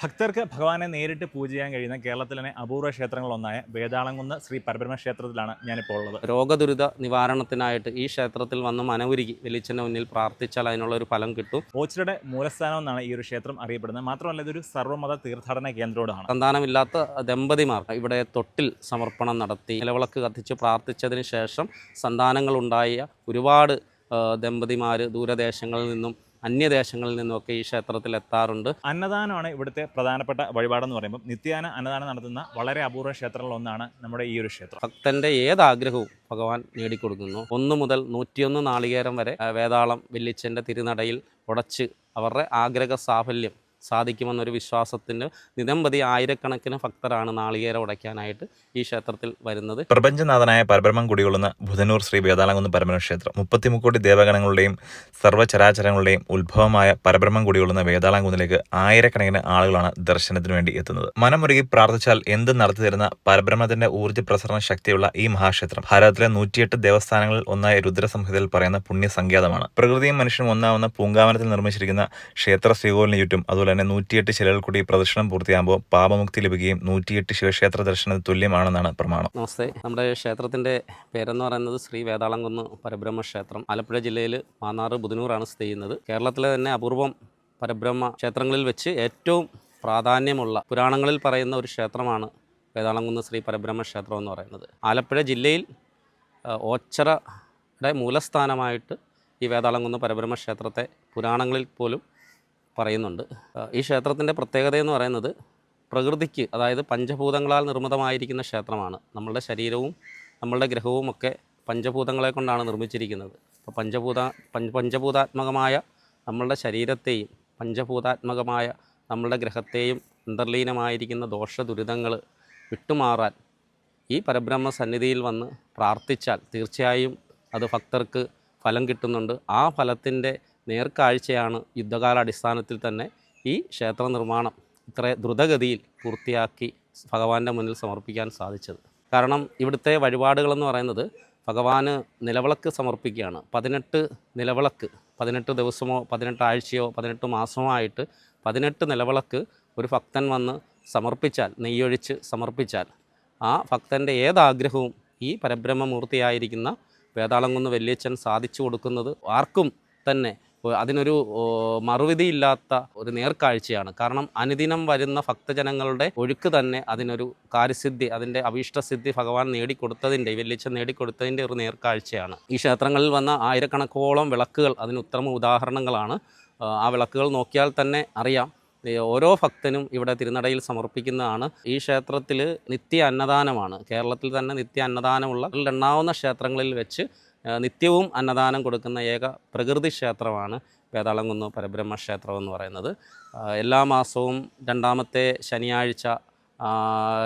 ഭക്തർക്ക് ഭഗവാനെ നേരിട്ട് പൂജ ചെയ്യാൻ കഴിയുന്ന കേരളത്തിലെ അപൂർവ ക്ഷേത്രങ്ങളൊന്നായ വേതാളംകുന്ന് ശ്രീ പരബ്രഹ്മ ക്ഷേത്രത്തിലാണ് ഞാനിപ്പോൾ ഉള്ളത്. രോഗദുരിത നിവാരണത്തിനായിട്ട് ഈ ക്ഷേത്രത്തിൽ വന്ന് മനമുരുകി വെളിച്ചെണ്ണ മുന്നിൽ പ്രാർത്ഥിച്ചാൽ അതിനുള്ള ഒരു ഫലം കിട്ടും. ഓച്ചിറയുടെ മൂലസ്ഥാനം എന്നാണ് ഈ ഒരു ക്ഷേത്രം അറിയപ്പെടുന്നത്. മാത്രമല്ല ഇതൊരു സർവ്വമത തീർത്ഥാടന കേന്ദ്രമാണ്. സന്താനമില്ലാത്ത ദമ്പതിമാർ ഇവിടെ തൊട്ടിൽ സമർപ്പണം നടത്തി നിലവിളക്ക് കത്തിച്ച് പ്രാർത്ഥിച്ചതിന് ശേഷം സന്താനങ്ങളുണ്ടായ ഒരുപാട് ദമ്പതിമാർ ദൂരദേശങ്ങളിൽ നിന്നും അന്യദേശങ്ങളിൽ നിന്നുമൊക്കെ ഈ ക്ഷേത്രത്തിൽ എത്താറുണ്ട്. അന്നദാനമാണ് ഇവിടുത്തെ പ്രധാനപ്പെട്ട വഴിപാടെന്ന് പറയുമ്പോൾ നിത്യേന അന്നദാനം നടത്തുന്ന വളരെ അപൂർവ ക്ഷേത്രങ്ങളൊന്നാണ് നമ്മുടെ ഈ ഒരു ക്ഷേത്രം. ഭക്തന്റെ ഏതാഗ്രഹവും ഭഗവാൻ നേടിക്കൊടുക്കുന്നു. 1 മുതൽ 101 നാളികേരം വരെ വേതാളം വല്യച്ഛൻ്റെ തിരുനടയിൽ ഉടച്ച് അവരുടെ ആഗ്രഹ സാഫല്യം സാധിക്കുമെന്നൊരു വിശ്വാസത്തിന് നിരവധി ആയിരക്കണക്കിന് ഭക്തരാണ് നാളികേരം ഉടയ്ക്കാനായിട്ട് ഈ ക്ഷേത്രത്തിൽ വരുന്നത്. പ്രപഞ്ചനാഥനായ പരബ്രഹ്മം കുടികൊള്ളുന്ന ബുധനൂർ ശ്രീ വേതാളംകുന്ന് പരബ്രഹ്മ ക്ഷേത്രം 33 ദേവഗണങ്ങളുടെയും സർവ്വചരാചരങ്ങളുടെയും ഉത്ഭവമായ പരബ്രഹ്മം കുടികൊള്ളുന്ന വേതാളംകുന്നിലേക്ക് ആയിരക്കണക്കിന് ആളുകളാണ് ദർശനത്തിന് വേണ്ടി എത്തുന്നത്. മനമുരുകി പ്രാർത്ഥിച്ചാൽ എന്ത് നടത്തി തരുന്ന പരബ്രഹ്മത്തിന്റെ ഊർജ്ജ പ്രസരണ ശക്തിയുള്ള ഈ മഹാക്ഷേത്രം ഭാരതത്തിലെ 108 ദേവസ്ഥാനങ്ങളിൽ ഒന്നായ രുദ്രസംഹിതയിൽ പറയുന്ന പുണ്യസങ്കേതമാണ്. പ്രകൃതിയും മനുഷ്യനും ഒന്നാവുന്ന പൂങ്കാവനത്തിൽ നിർമ്മിച്ചിരിക്കുന്ന ക്ഷേത്ര ശ്രീകോവിലിന് ചുറ്റും അതുപോലെ തന്നെ 108 ശിലകൾ കൂടി പ്രദക്ഷിണം പൂർത്തിയാകുമ്പോൾ പാപമുക്തി ലഭിക്കുകയും 108 ശിവക്ഷേത്ര ദർശനത്തിന് തുല്യമാണെന്നാണ് പ്രമാണം. നമസ്തേ. നമ്മുടെ ക്ഷേത്രത്തിന്റെ പേരെന്ന് പറയുന്നത് ശ്രീ വേതാളംകുന്ന് പരബ്രഹ്മ ക്ഷേത്രം. ആലപ്പുഴ ജില്ലയിൽ മാന്നാർ ബുധനൂറാണ് സ്ഥിതി ചെയ്യുന്നത്. കേരളത്തിലെ തന്നെ അപൂർവം പരബ്രഹ്മ ക്ഷേത്രങ്ങളിൽ വെച്ച് ഏറ്റവും പ്രാധാന്യമുള്ള പുരാണങ്ങളിൽ പറയുന്ന ഒരു ക്ഷേത്രമാണ് വേതാളംകുന്ന് ശ്രീ പരബ്രഹ്മ ക്ഷേത്രം എന്ന് പറയുന്നത്. ആലപ്പുഴ ജില്ലയിൽ ഓച്ചിറയുടെ മൂലസ്ഥാനമായിട്ട് ഈ വേതാളംകുന്ന് പരബ്രഹ്മ ക്ഷേത്രത്തെ പുരാണങ്ങളിൽ പോലും പറയുന്നുണ്ട്. ഈ ക്ഷേത്രത്തിൻ്റെ പ്രത്യേകതയെന്ന് പറയുന്നത് പ്രകൃതിക്ക്, അതായത് പഞ്ചഭൂതങ്ങളാൽ നിർമ്മിതമായിരിക്കുന്ന ക്ഷേത്രമാണ്. നമ്മളുടെ ശരീരവും നമ്മളുടെ ഗ്രഹവും ഒക്കെ പഞ്ചഭൂതങ്ങളെ കൊണ്ടാണ് നിർമ്മിച്ചിരിക്കുന്നത്. അപ്പോൾ പഞ്ചഭൂതാത്മകമായ നമ്മളുടെ ശരീരത്തെയും പഞ്ചഭൂതാത്മകമായ നമ്മളുടെ ഗ്രഹത്തെയും അന്തർലീനമായിരിക്കുന്ന ദോഷദുരിതങ്ങൾ വിട്ടുമാറാൻ ഈ പരബ്രഹ്മ സന്നിധിയിൽ വന്ന് പ്രാർത്ഥിച്ചാൽ തീർച്ചയായും അത് ഭക്തർക്ക് ഫലം കിട്ടുന്നുണ്ട്. ആ ഫലത്തിൻ്റെ നേർക്കാഴ്ചയാണ് യുദ്ധകാലാടിസ്ഥാനത്തിൽ തന്നെ ഈ ക്ഷേത്ര നിർമ്മാണം ഇത്ര ദ്രുതഗതിയിൽ പൂർത്തിയാക്കി ഭഗവാന്റെ മുന്നിൽ സമർപ്പിക്കാൻ സാധിച്ചത്. കാരണം ഇവിടുത്തെ വഴിപാടുകളെന്ന് പറയുന്നത് ഭഗവാന് നിലവിളക്ക് സമർപ്പിക്കുകയാണ്. 18 നിലവിളക്ക് 18 ദിവസമോ 18 ആഴ്ചയോ 18 മാസമോ ആയിട്ട് 18 നിലവിളക്ക് ഒരു ഭക്തൻ വന്ന് സമർപ്പിച്ചാൽ, നെയ്യൊഴിച്ച് സമർപ്പിച്ചാൽ ആ ഭക്തൻ്റെ ഏതാഗ്രഹവും ഈ പരബ്രഹ്മമൂർത്തിയായിരിക്കുന്ന വേതാളംകുന്ന് വല്യച്ഛൻ സാധിച്ചു കൊടുക്കുന്നത് ആർക്കും തന്നെ അതിനൊരു മറുവിധിയില്ലാത്ത ഒരു നേർക്കാഴ്ചയാണ്. കാരണം അനുദിനം വരുന്ന ഭക്തജനങ്ങളുടെ ഒഴുക്ക് തന്നെ അതിനൊരു കാര്യസിദ്ധി, അതിൻ്റെ അഭീഷ്ടസിദ്ധി ഭഗവാൻ നേടിക്കൊടുത്തതിൻ്റെ, വല്യച്ഛൻ നേടിക്കൊടുത്തതിൻ്റെ ഒരു നേർക്കാഴ്ചയാണ്. ഈ ക്ഷേത്രങ്ങളിൽ വന്ന ആയിരക്കണക്കോളം വിളക്കുകൾ അതിന് ഉത്തമ ഉദാഹരണങ്ങളാണ്. ആ വിളക്കുകൾ നോക്കിയാൽ തന്നെ അറിയാം ഓരോ ഭക്തനും ഇവിടെ തിരുനടയിൽ സമർപ്പിക്കുന്നതാണ്. ഈ ക്ഷേത്രത്തിൽ നിത്യ അന്നദാനമാണ്. കേരളത്തിൽ തന്നെ നിത്യ അന്നദാനമുള്ള എണ്ണാവുന്ന ക്ഷേത്രങ്ങളിൽ വെച്ച് നിത്യവും അന്നദാനം കൊടുക്കുന്ന ഏക പ്രകൃതി ക്ഷേത്രമാണ് വേതാളംകുന്ന് പരബ്രഹ്മ ക്ഷേത്രം എന്ന് പറയുന്നത്. എല്ലാ മാസവും 2ാമത്തെ ശനിയാഴ്ച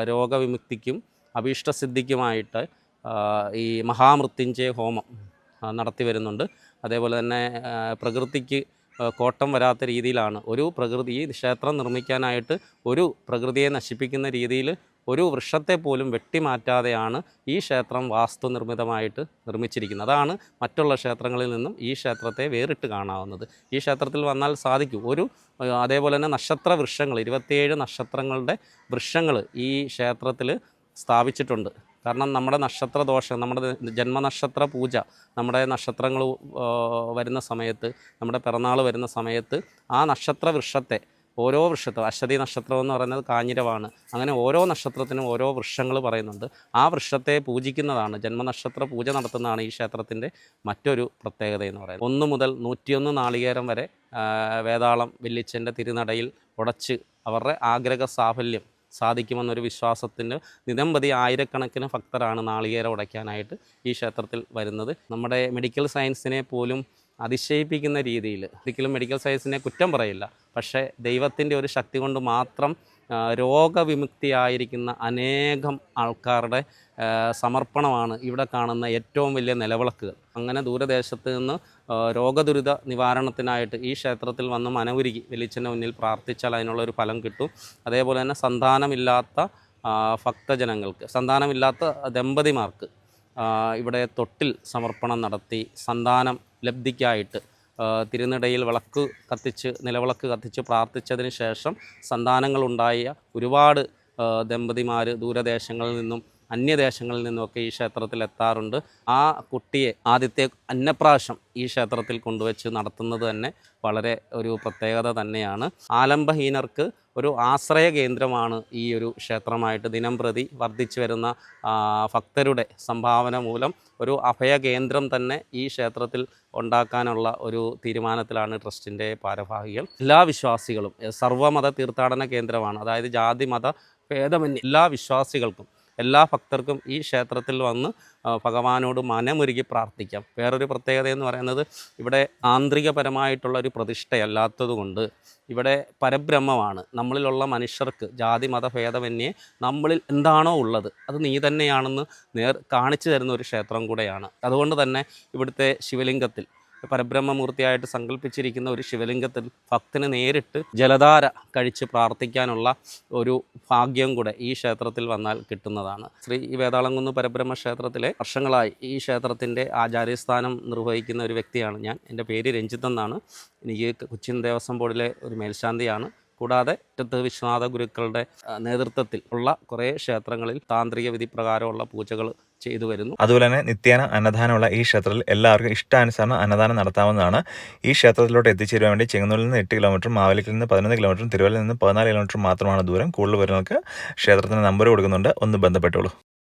രോഗവിമുക്തിക്കും അഭീഷ്ടസിദ്ധിക്കുമായിട്ട് ഈ മഹാമൃത്യുഞ്ജയ ഹോമം നടത്തി വരുന്നുണ്ട്. അതേപോലെ തന്നെ പ്രകൃതിക്ക് കോട്ടം വരാത്ത രീതിയിലാണ് ഈ ക്ഷേത്രം നിർമ്മിക്കാനായിട്ട് ഒരു പ്രകൃതിയെ നശിപ്പിക്കുന്ന രീതിയിൽ ഒരു വൃക്ഷത്തെ പോലും വെട്ടിമാറ്റാതെയാണ് ഈ ക്ഷേത്രം വാസ്തുനിർമ്മിതമായിട്ട് നിർമ്മിച്ചിരിക്കുന്നത്. അതാണ് മറ്റുള്ള ക്ഷേത്രങ്ങളിൽ നിന്നും ഈ ക്ഷേത്രത്തെ വേറിട്ട് കാണാവുന്നത്. ഈ ക്ഷേത്രത്തിൽ വന്നാൽ സാധിക്കും അതേപോലെ തന്നെ നക്ഷത്ര വൃക്ഷങ്ങൾ 27 നക്ഷത്രങ്ങളുടെ വൃക്ഷങ്ങൾ ഈ ക്ഷേത്രത്തിൽ സ്ഥാപിച്ചിട്ടുണ്ട്. കാരണം നമ്മുടെ നക്ഷത്രദോഷം, നമ്മുടെ ജന്മനക്ഷത്ര പൂജ, നമ്മുടെ നക്ഷത്രങ്ങൾ വരുന്ന സമയത്ത്, നമ്മുടെ പിറന്നാൾ വരുന്ന സമയത്ത് ആ നക്ഷത്ര വൃക്ഷത്തെ, ഓരോ വൃക്ഷത്തും, അശ്വതി നക്ഷത്രം എന്ന് പറയുന്നത് കാഞ്ഞിരമാണ്, അങ്ങനെ ഓരോ നക്ഷത്രത്തിനും ഓരോ വൃക്ഷങ്ങൾ പറയുന്നുണ്ട്. ആ വൃക്ഷത്തെ പൂജിക്കുന്നതാണ്, ജന്മനക്ഷത്ര പൂജ നടത്തുന്നതാണ് ഈ ക്ഷേത്രത്തിൻ്റെ മറ്റൊരു പ്രത്യേകത എന്ന് പറയുന്നത്. 1 മുതൽ 101 നാളികേരം വരെ വേതാളം വല്യച്ഛൻ്റെ തിരുനടയിൽ ഉടച്ച് അവരുടെ ആഗ്രഹ സാഫല്യം സാധിക്കുമെന്നൊരു വിശ്വാസത്തിന് നിരവധി ആയിരക്കണക്കിന് ഭക്തരാണ് നാളികേരം ഉടയ്ക്കാനായിട്ട് ഈ ക്ഷേത്രത്തിൽ വരുന്നത്. നമ്മുടെ മെഡിക്കൽ സയൻസിനെ പോലും അതിശയിപ്പിക്കുന്ന രീതിയിൽ, ഒരിക്കലും മെഡിക്കൽ സയൻസിനെ കുറ്റം പറയില്ല, പക്ഷേ ദൈവത്തിൻ്റെ ഒരു ശക്തി കൊണ്ട് മാത്രം രോഗവിമുക്തിയായിരിക്കുന്ന അനേകം ആൾക്കാരുടെ സമർപ്പണമാണ് ഇവിടെ കാണുന്ന ഏറ്റവും വലിയ നിലവിളക്കുകൾ. അങ്ങനെ ദൂരദേശത്ത് നിന്ന് രോഗദുരിത നിവാരണത്തിനായിട്ട് ഈ ക്ഷേത്രത്തിൽ വന്ന് മനമുരുകി വെളിച്ചെണ്ണ മുന്നിൽ പ്രാർത്ഥിച്ചാൽ അതിനുള്ളൊരു ഫലം കിട്ടും. അതേപോലെ തന്നെ സന്താനമില്ലാത്ത ഭക്തജനങ്ങൾക്ക്, സന്താനമില്ലാത്ത ദമ്പതിമാർക്ക് ഇവിടെ തൊട്ടിൽ സമർപ്പണം നടത്തി സന്താനം ലബ്ധിക്കായിട്ട് തിരുനടയിൽ വിളക്ക് കത്തിച്ച് നിലവിളക്ക് കത്തിച്ച് പ്രാർത്ഥിച്ചതിന് ശേഷം സന്താനങ്ങളുണ്ടായ ഒരുപാട് ദമ്പതിമാർ ദൂരദേശങ്ങളിൽ നിന്നും അന്യദേശങ്ങളിൽ നിന്നുമൊക്കെ ഈ ക്ഷേത്രത്തിൽ എത്താറുണ്ട്. ആ കുട്ടിയെ ആദ്യത്തെ അന്നപ്രാശം ഈ ക്ഷേത്രത്തിൽ കൊണ്ടുവച്ച് നടത്തുന്നത് തന്നെ വളരെ ഒരു പ്രത്യേകത തന്നെയാണ്. ആലംബഹീനർക്ക് ഒരു ആശ്രയ കേന്ദ്രമാണ് ഈ ഒരു ക്ഷേത്രമായിട്ട് ദിനം പ്രതി വർദ്ധിച്ചു വരുന്ന ഭക്തരുടെ സംഭാവന മൂലം ഒരു അഭയ കേന്ദ്രം തന്നെ ഈ ക്ഷേത്രത്തിൽ ഉണ്ടാക്കാനുള്ള ഒരു തീരുമാനത്തിലാണ് ട്രസ്റ്റിൻ്റെ ഭാരവാഹികൾ. എല്ലാ വിശ്വാസികളും സർവ്വമത തീർത്ഥാടന കേന്ദ്രമാണ്. അതായത് ജാതി മത ഭേദമന്യേ എല്ലാ വിശ്വാസികൾക്കും എല്ലാ ഭക്തർക്കും ഈ ക്ഷേത്രത്തിൽ വന്ന് ഭഗവാനോട് മനമുരുകി പ്രാർത്ഥിക്കാം. വേറൊരു പ്രത്യേകത എന്ന് പറയുന്നത് ഇവിടെ ആന്തരികപരമായിട്ടുള്ള ഒരു പ്രതിഷ്ഠയല്ലാത്തതുകൊണ്ട് ഇവിടെ പരബ്രഹ്മമാണ്. നമ്മളിലുള്ള മനുഷ്യർക്ക് ജാതി മതഭേദമന്യേ നമ്മളിൽ എന്താണോ ഉള്ളത് അത് നീ തന്നെയാണെന്ന് കാണിച്ചു തരുന്ന ഒരു ക്ഷേത്രം കൂടെയാണ്. അതുകൊണ്ട് തന്നെ ഇവിടുത്തെ ശിവലിംഗത്തിൽ പരബ്രഹ്മമൂർത്തിയായിട്ട് സങ്കല്പിച്ചിരിക്കുന്ന ഒരു ശിവലിംഗത്തിൽ ഭക്തന് നേരിട്ട് ജലധാര കഴിച്ച് പ്രാർത്ഥിക്കാനുള്ള ഒരു ഭാഗ്യം കൂടെ ഈ ക്ഷേത്രത്തിൽ വന്നാൽ കിട്ടുന്നതാണ്. ശ്രീ വേതാളംകുന്ന് പരബ്രഹ്മ ക്ഷേത്രത്തിലെ വർഷങ്ങളായി ഈ ക്ഷേത്രത്തിൻ്റെ ആചാര്യസ്ഥാനം നിർവഹിക്കുന്ന ഒരു വ്യക്തിയാണ് ഞാൻ. എൻ്റെ പേര് രഞ്ജിത്ത് എന്നാണ്. എനിക്ക് കൊച്ചിൻ ദേവസ്വം ബോർഡിലെ ഒരു മേൽശാന്തിയാണ്. കൂടാതെ വിശ്വനാഥ ഗുരുക്കളുടെ നേതൃത്വത്തിൽ ഉള്ള കുറേ ക്ഷേത്രങ്ങളിൽ താന്ത്രിക വിധി പ്രകാരമുള്ള പൂജകൾ ചെയ്തു വരുന്നു. അതുപോലെ തന്നെ നിത്യേന അന്നദാനമുള്ള ഈ ക്ഷേത്രത്തിൽ എല്ലാവർക്കും ഇഷ്ടാനുസരണം അന്നദാനം നടത്താവുന്നതാണ്. ഈ ക്ഷേത്രത്തിലോട്ട് എത്തിച്ചേരാൻ വേണ്ടി ചെങ്ങന്നൂരിൽ നിന്ന് 8 കിലോമീറ്ററും മാവേലിക്കൽ നിന്ന് 11 കിലോമീറ്ററും തിരുവല്ലയിൽ നിന്ന് 14 കിലോമീറ്ററും മാത്രമാണ് ദൂരം. കൂടുതൽ വിവരങ്ങൾക്ക് ക്ഷേത്രത്തിന് നമ്പർ കൊടുക്കുന്നുണ്ട്, ഒന്ന് ബന്ധപ്പെട്ടോളൂ.